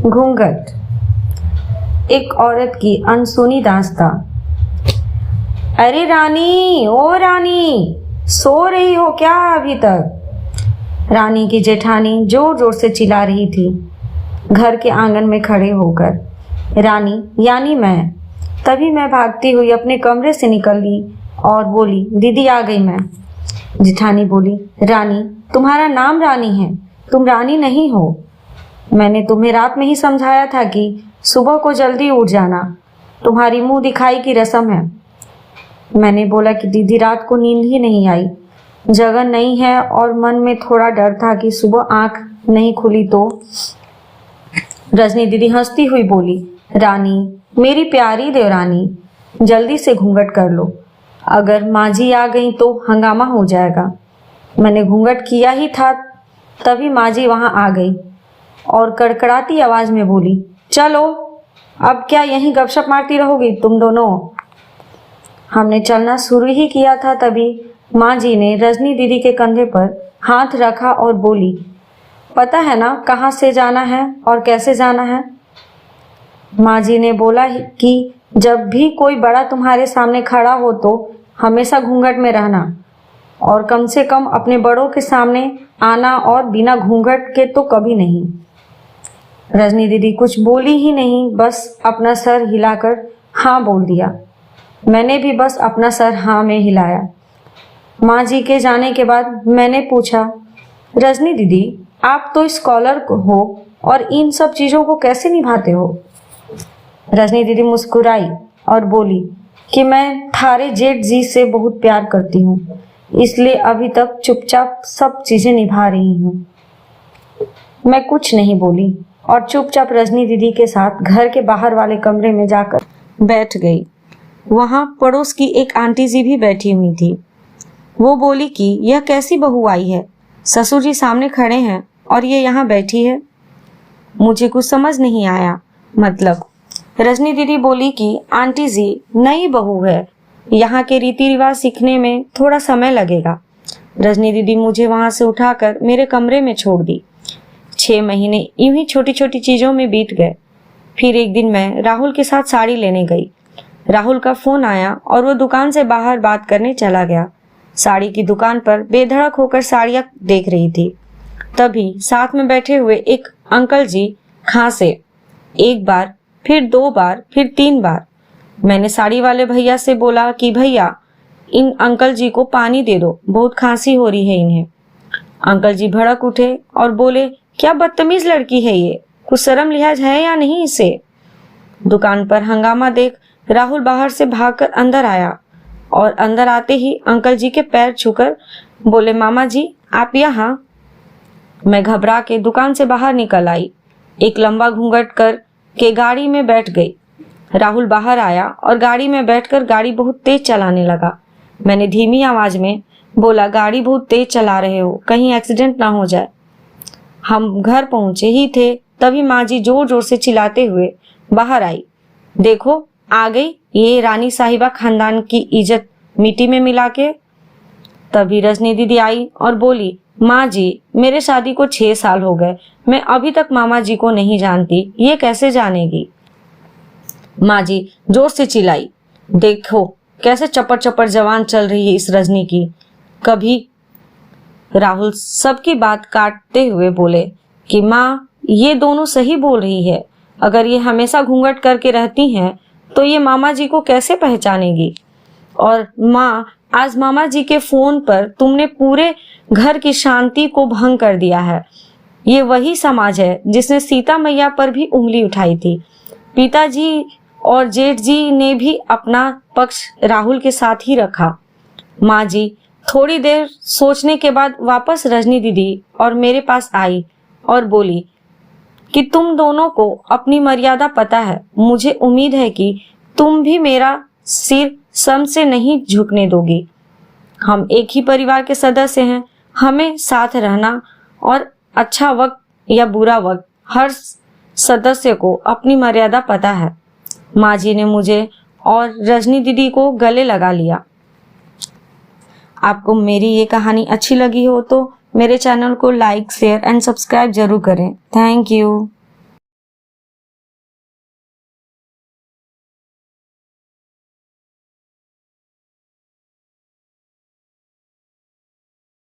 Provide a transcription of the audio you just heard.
घूंघट। एक औरत की अनसुनी दास्तां। अरे रानी, ओ रानी, सो रही हो क्या अभी तक? रानी की जेठानी जोर जोर से चिल्ला रही थी घर के आंगन में खड़े होकर। रानी यानी मैं। तभी मैं भागती हुई अपने कमरे से निकल ली और बोली, दीदी आ गई मैं। जेठानी बोली, रानी, तुम्हारा नाम रानी है, तुम रानी नहीं हो। मैंने तुम्हें रात में ही समझाया था कि सुबह को जल्दी उठ जाना, तुम्हारी मुंह दिखाई की रस्म है। मैंने बोला कि दीदी रात को नींद ही नहीं आई, जगन नहीं है और मन में थोड़ा डर था कि सुबह आंख नहीं खुली तो। रजनी दीदी हंसती हुई बोली, रानी, मेरी प्यारी देवरानी, जल्दी से घूंघट कर लो, अगर माँ जी आ गई तो हंगामा हो जाएगा। मैंने घूंघट किया ही था तभी माँ जी वहां आ गई और कड़कड़ाती आवाज में बोली, चलो अब क्या यहीं गपशप मारती रहोगी तुम दोनों? हमने चलना शुरू ही किया था तभी माँ जी ने रजनी दीदी के कंधे पर हाथ रखा और बोली, पता है ना कहाँ से जाना है और कैसे जाना है? माँ जी ने बोला कि जब भी कोई बड़ा तुम्हारे सामने खड़ा हो तो हमेशा घूंघट में रहना और कम से कम अपने बड़ों के सामने आना और बिना घूंघट के तो कभी नहीं। रजनी दीदी कुछ बोली ही नहीं, बस अपना सर हिलाकर हाँ बोल दिया। मैंने भी बस अपना सर हाँ में हिलाया। माँ जी के जाने के बाद मैंने पूछा, रजनी दीदी, आप तो स्कॉलर हो और इन सब चीज़ों को कैसे निभाते हो? रजनी दीदी मुस्कुराई और बोली कि मैं थारे जेठ जी से बहुत प्यार करती हूँ, इसलिए अभी तक चुपचाप सब चीज़ें निभा रही हूँ। मैं कुछ नहीं बोली और चुपचाप रजनी दीदी के साथ घर के बाहर वाले कमरे में जाकर बैठ गई। वहाँ पड़ोस की एक आंटी जी भी बैठी हुई थी। वो बोली कि यह कैसी बहू आई है, ससुर जी सामने खड़े हैं और ये यहाँ बैठी है। मुझे कुछ समझ नहीं आया। मतलब रजनी दीदी बोली कि आंटी जी नई बहू है, यहाँ के रीति रिवाज सीखने में थोड़ा समय लगेगा। रजनी दीदी मुझे वहाँ से उठाकर मेरे कमरे में छोड़ दी। 6 महीने यूं ही छोटी छोटी चीज़ों में बीत गए। फिर एक दिन मैं राहुल के साथ साड़ी लेने गई। राहुल का फोन आया और वो दुकान से बाहर बात करने चला गया। साड़ी की दुकान पर बेधड़क होकर साड़ियाँ देख रही थी। तभी साथ में बैठे हुए एक अंकल जी खांसे। एक बार, फिर 2 बार, फिर 3 बार। मैंने साड़ी वाले भैया से बोला कि भैया, इन अंकल जी को पानी दे दो, बहुत खांसी हो रही है इन्हें। अंकल जी भड़क उठे और बोले, क्या बदतमीज लड़की है ये, कुछ शर्म लिहाज है या नहीं इसे? दुकान पर हंगामा देख राहुल बाहर से भागकर अंदर आया और अंदर आते ही अंकल जी के पैर छूकर बोले, मामा जी आप यहाँ? मैं घबरा के दुकान से बाहर निकल आई। एक लंबा घूंघट कर के गाड़ी में बैठ गई। राहुल बाहर आया और गाड़ी में बैठकर गाड़ी बहुत तेज चलाने लगा। मैंने धीमी आवाज में बोला, गाड़ी बहुत तेज चला रहे हो, कहीं एक्सीडेंट ना हो जाए। हम घर पहुंचे ही थे तभी माँ जी जोर जोर से चिल्लाते हुए बाहर आई, देखो आ गई ये रानी साहिबा खानदान की इज्जत मिट्टी में मिला के। तभी रजनी दीदी आई और बोली, माँ जी मेरे शादी को 6 साल हो गए, मैं अभी तक मामा जी को नहीं जानती, ये कैसे जानेगी? माँ जी जोर से चिल्लाई, देखो कैसे चपर चपर जवान चल रही है इस रजनी की। कभी राहुल सबकी बात काटते हुए बोले कि माँ ये दोनों सही बोल रही है, अगर ये हमेशा घूंघट करके रहती हैं तो ये मामा जी को कैसे पहचानेगी? और माँ, आज मामा जी के फोन पर तुमने पूरे घर की शांति को भंग कर दिया है। ये वही समाज है जिसने सीता मैया पर भी उंगली उठाई थी। पिताजी और जेठ जी ने भी अपना पक्ष राहुल के साथ ही रखा। माँ जी थोड़ी देर सोचने के बाद वापस रजनी दीदी और मेरे पास आई और बोली कि तुम दोनों को अपनी मर्यादा पता है, मुझे उम्मीद है कि तुम भी मेरा सिर सम से नहीं झुकने दोगी। हम एक ही परिवार के सदस्य हैं, हमें साथ रहना और अच्छा वक्त या बुरा वक्त हर सदस्य को अपनी मर्यादा पता है। माँ जी ने मुझे और रजनी दीदी को गले लगा लिया। आपको मेरी ये कहानी अच्छी लगी हो तो मेरे चैनल को लाइक, शेयर एंड सब्सक्राइब जरूर करें। Thank you.